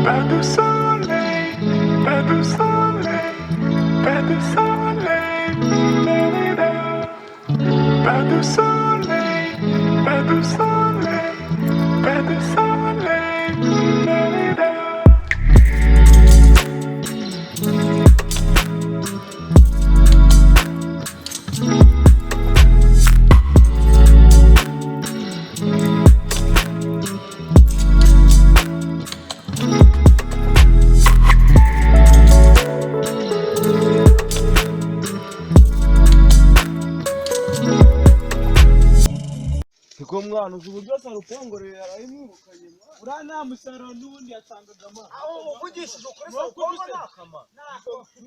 Pas de soleil, pas de soleil, pas de soleil, pas de soleil, pas de soleil, pas de soleil. mwana uzi uburyo sarupongorera arayimwibukanye uriya nta musaruro n'ubundi yasangaga amazi aho uvugishije ukuri sarupongo ni akamaro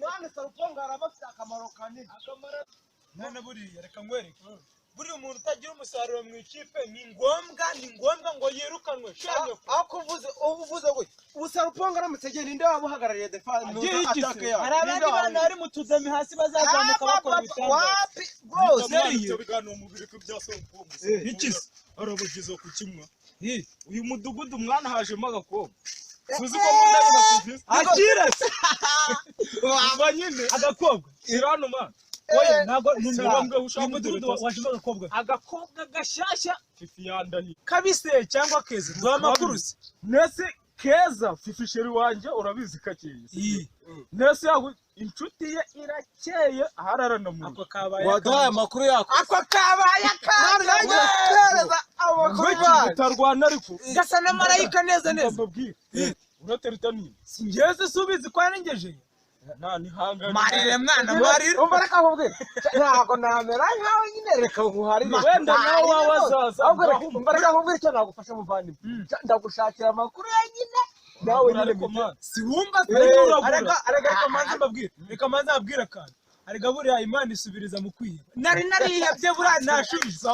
mwana sarupongo araba afite akamaro kanini none buriya reka nkwereke buriya umuntu utagira umusaruro mu ikipe ni ngombwa ngo yirukanwe ako uvuze gutya ubu sarupongo aramutse agenda inde waba uhagarariye defense atake yawe hari abandi bantu bari mu tudemi hasi bazazamuka bakora ibitangaza wapi rwose ibyo biganiro umubiri ko bya sarupongo ikisi arabugize ku kimwe uyu mudugudu mwana hajemo agakobwa suzi ko mu ndari bafite akira umva nyine agakobwa irano man oya ntago numero ushaka umudugudu washima agakobwa gashyashya fifi yandahi kabise cyangwa keza duha makuru se nese keza fifi sheri wanje urabizi kakeye nese yaho inshuti ye irakeye ahararana mu ako kabaye waduhaye amakuru yako ako kabaye kandi tereza amakuru utarwana ariko gasa na marayika neza urateruta nini singeze subizi kwarengeje nani hanga marire mwana marire umbaraka ahubwe ntago namera nkaho nyine reka nguharire wenda nawe wazaza umbaraka ahubwe icyo nagufasha muvandi ndagushakira amakuru nyine nawe nyine si wumva reka manza abwira kandi arega buriya Imana isubiriza mu kwiba nari narihebye buriya nashubiza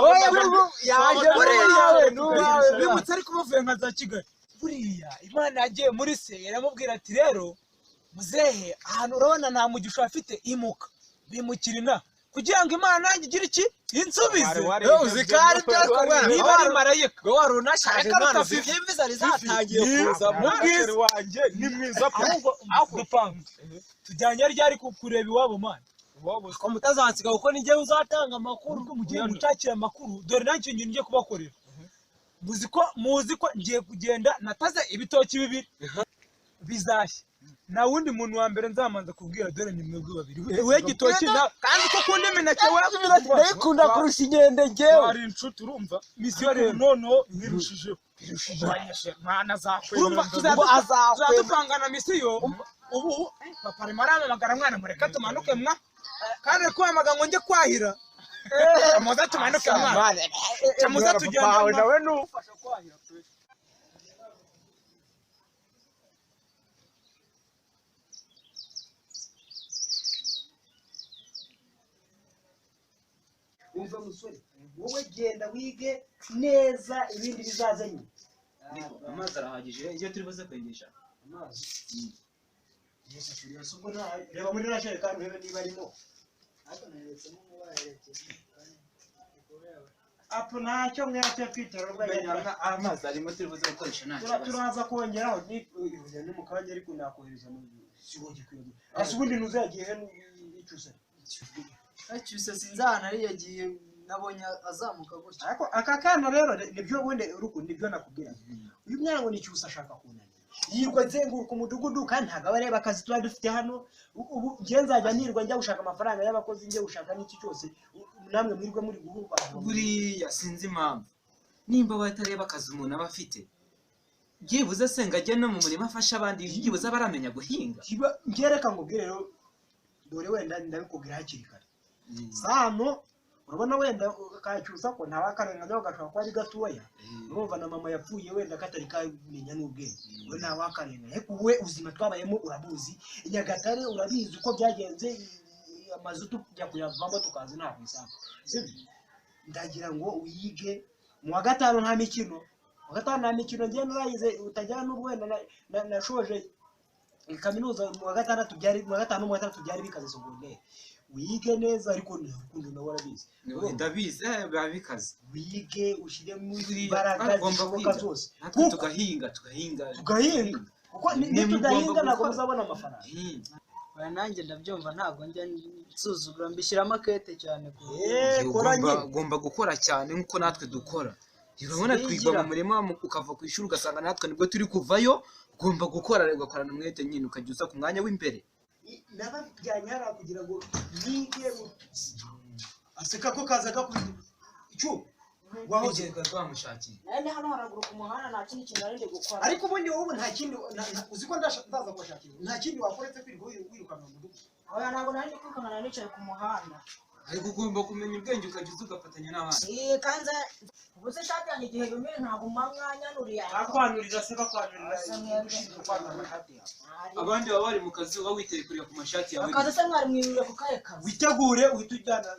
yaje buriya bimutse ariko muvuye nka za Kigali buriya Imana yagiye muri se yaramubwira ati rero muzehe ahantu urabona nta mugisha afite imuka bimukira ina kugira ngo Imana nanjye igire iki insubize uzikari byakobwa niba ari marayika ngo warunashaje Imana zivyiviza rizatangiye kuza mu bwiza wanje ni mwiza ahubwo dupanga tujyanye ryari kureba iwabo Mana ko mutazansiga kuko nije uzatanga amakuru ubwo mugiye gucakira amakuru dore nanjye ngiye kubakorera muzi ko ngiye kugenda nataze ibitoki bibiri bizashya na wundi muntu wa mbere nzamanza kubwira dore ni mwebwe babiri we gitoki kandi ko kundi minake ndayikunda kurusha inkende ngewe ari inshuti urumva misiyo rero noneho nirushijeho mwana zakwemera tuzadupangana misiyo ubu papa arimo aramamagara mwana mureka tumanuke mwa kandi ari kuhamagara ngo njye kwahira muza tumanuke mwana muza tugenda nawe n'ufasha kwahira umva musore wowe genda wige neza ibindi bizaza nyuma amazi arahagije iyo turi buze kwigisha amazi Yesu turiya sugo na reba muri rasheri kandi rebe niba arimo ariko naretse mu mubaherekeje apo ntacyo mwate kwitera urwanya amazi arimo turi buze gukoresha nta turaza kongeraho ni mu kanya ariko nakohereza mu kigo gikwiye asubundi nuzagiye n'icyusa cyose sinzana ari yagiye nabonye azamuka gutya ariko aka kana rero nibyo wende urukundo nibyo nakubwira uyu mwana ngo nicyusa ashaka kunanya yirwa zenguruka umudugudu kandi ntago bareba akazi tuba dufite hano ubu ngiye nzajya nirwa njya gushaka amafaranga y'abakozi ngiye gushaka n'iki cyose namwe mwirwe muri guhuba buriya sinzi impamvu nimba batareba akazi umuntu aba afite byibuze se ngo ajye no mu murima afasha abandi byibuze baramenya guhinga ngereka ngo ubwire rero dore wenda ndabikubwira hakiri kare sano urabona wenda kacyusa ko nta wakarenganya ugashaka ko ari gatoya urumva na mama yapfuye wenda katari kamenya n'ubwenge we nta wakarenganya ariko we uzima twabayemo urabuzi Nyagatare urabizi uko byagenze amazu tujya kuyavamo tukazi nta kwisanga ndagira ngo uyige mu wa gatanu nta mikino ngiye narayize utajyana n'ubwenda nashoje kaminuza mu wa gatandatu byari bikaze secondaire wige neza ariko n'urukundo nawe arabizi ndabizi biba bikaze wige ushyire mu imbaraga zishoboka zose tugahinga kuko ko nitudahinga ntabwo muzabona amafaranga. oya nanjye ndabyumva ntabwo njya nsuzugura mbishyiramo akete cyane ugomba gukora cyane nk'uko natwe dukora. urabona twiga mu murima ukava ku ishuri ugasanga natwe nibwo turi kuvayo. ugomba gukora ugakorana umwete nyine ukajya uza ku mwanya w'imbere. nabajyanye hariya kugira ngo nige aseka ko kaza gakubita icyuma wahoze twamushakiye. nari hano haraguru ku muhanda nta kindi kintu nari ndi gukora. ariko ubundi wowe nta kindi uzi ko ndaza kubashakira nta kindi wakora uretse kwirirwa wirukanka mu mudugudu. oya ntabwo nari ndi kwirukanka nari nicaye ku muhanda. ariko ugomba kumenya ubwenge ukajya uza ugafatanya n'abandi. kanze ubu se shati yanjye igihe yumire ntabwo umwanya nuriya akwanurira se bakwanurira abandi baba bari mu kazi uba witeye kureba ku mashati yawe. akazi se mwari mwirure ku kahe kazi. witegure uhita ujyana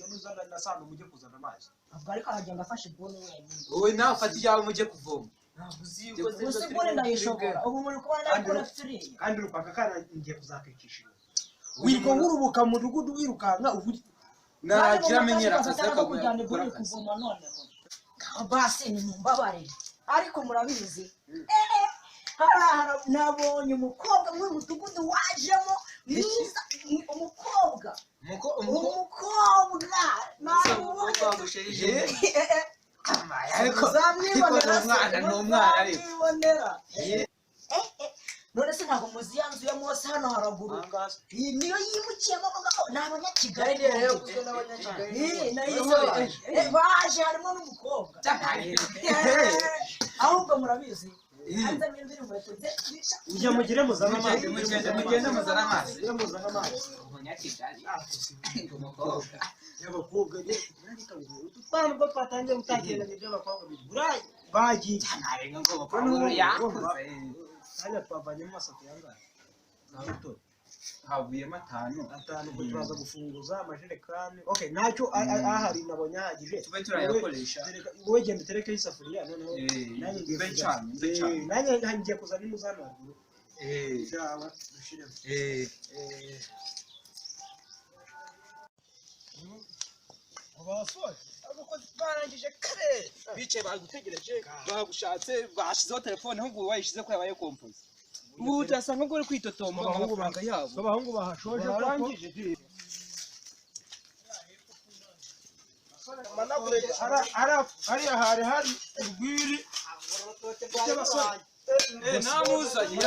n'uzana na sano mujye kuzana amazi. ntabwo ariko aragenda afashe ibuni wenyine. wowe nawe ufata ibyawe mujye kuvoma. ubu se ibuni ndayishobora ubu muri kubona ndabikora turiya. kandi urupaka kana ngiye kuzakwicisha wirirwa ngurubuka mu mudugudu wirukanka ubu nagira amenyera akazi kujyana ibuni kuvoma noneho. basi ni mumbabare ariko murabizi nabonye umukobwa muri mudugudu wajemo mwiza. umukobwa ariko uzamwibonera none se ntabwo muzi ya nzu ya Mose hano haraguru niyo yimukiyemo ni abanyakigali baje harimo n'umukobwa ahubwo murabizi hanzamo indirimbo ujya mugire muzana amazi mugende muzana amazi umunyakigali y'abakobwa nubwo twatangiye gutangira iby'abakobwa burayi bagiye hano twavanye mu masoko yangahe havuyemo 5 ubwo turaza gufunguza amajerekani. okay ntacyo ahari nabonye ahagije tube turayakoresha. wowe genda uterekeho isafuriya noneho nanjye ngiye kuzana n'umuzano haruguru byaba dushiremo abasore abakozi barangije kare bicaye bagutegereje bagushatse bashizeho telefone ahubwo wayishize ko yabaye kompoze. ubu utasanga ngo uri kwitotomba amafaranga yabo abahungu bahashoje barangije hariya hari urwiri by'abasore namuzanye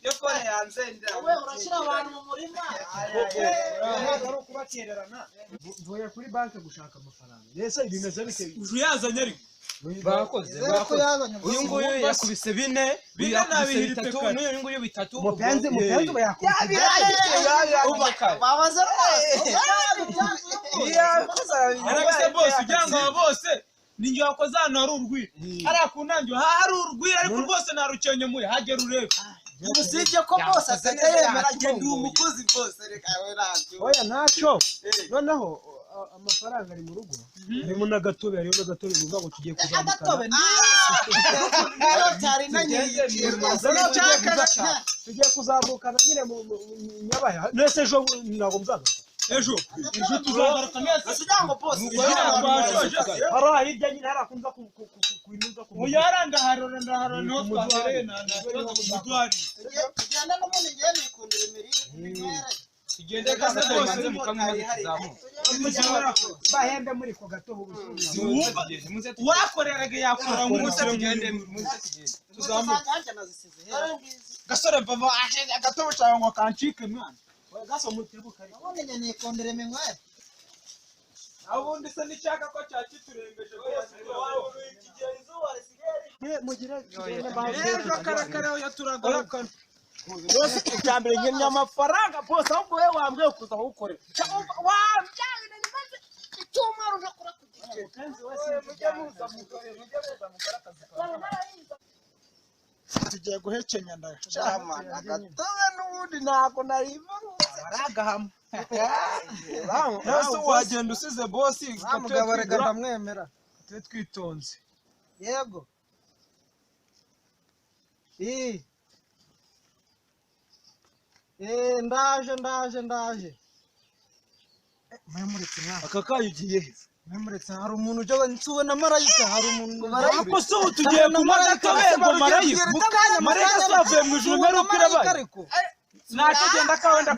yo kone yanze wowe urashyira abantu mu murima. ari ukubatererana mvuye kuri banki gushaka amafaranga. mbese bimeze bite uje yazanye ariko bakoze uyu nguyu yakubise 4 n'abiri 3 n'uyu nguyu 3 mupenzi bayakubise babaza aragise boss ujya ngo bose ninjye wakoze hano hari urwiri hariya ku ntangiro hari urwiri ariko rwose narukenye muri hagera urebe. usibye ko bose asigaye yemera genda umukozi bose reka we radio. oya ntacyo noneho amafaranga ari mu rugo harimo n'agatobe hariho n'agatobe bivuga ngo tugiye kuzamukana tugiye kuzamukana nyine mu Nyabaya. nese ejo ntabwo muzagaruka ejo tuzagaruka neza kugira ngo bose hariya hirya nyine hariya kunza kuinuza ku muyaranda harora niho twahereye na mudwari tugenda no muri ngiye nikundira imirire tugende kase bose mukamwe bahembe muri ko gatobo wakoreraga yakora mu tugende tuzamuka gasore bava aje agatobo cyawe ngo kancike mwana gaso mutebuka ariko none nikundira iminwa abundi se nishaka ko cyakiturembeje bose ikigihe izuba risigaye mugira ejo karakara yaturagaruka bose icyambere nyemye amafaranga bose ahubwo wowe wambwiye kuza kugukorera wambyaye nanimaze icyumweru ntakora ku gihe kandi wese mujye muza mukora akazi tugiye guhekenya ndashama agatobe n'ubundi ntabwo nariva aragahama nase wagenda usize bosi mugabo reka ndamwemera twe twitonze yego ndaje aka kayo ugiye he Memuretse hari umuntu ujya nsubona marayika hari umuntu ariko se ubu tugiye kumaza kabengo marayika marayika zavuye mu ijuru mperuka irabaye ntacyo genda kawenda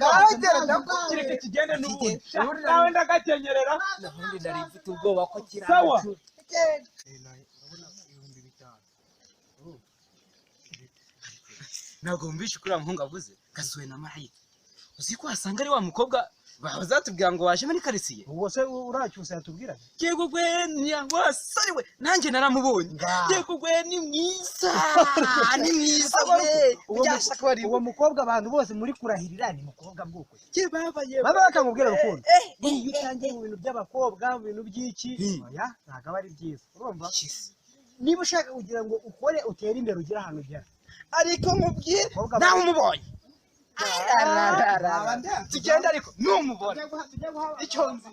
kireke kigende n'ubundi kawenda gakenyerera ubundi nari mfite ubwoba ko sawa ntabwo wumvishe kuri wa muhungu avuze gasuwe na marayika uzi ko wasanga ari wa mukobwa bazatubwira ngo waje muri karitsiye ubwo se uracyusa yatubwira yego gwe ni wasari we nanjye naramubonye yego gwe ni mwiza we uwo mukobwa abantu bose muri kurahirira ni mukobwa bwoko ye baba bakamubwira urukundo iyo utangiye mu bintu by'abakobwa mu bintu by'iki oya ntabwo aba ari byiza urumva niba ushaka kugira ngo ukore utere imbere ugire ahantu ugera ariko mubwire nawe umubonye tugenda ariko numubona icyo nzi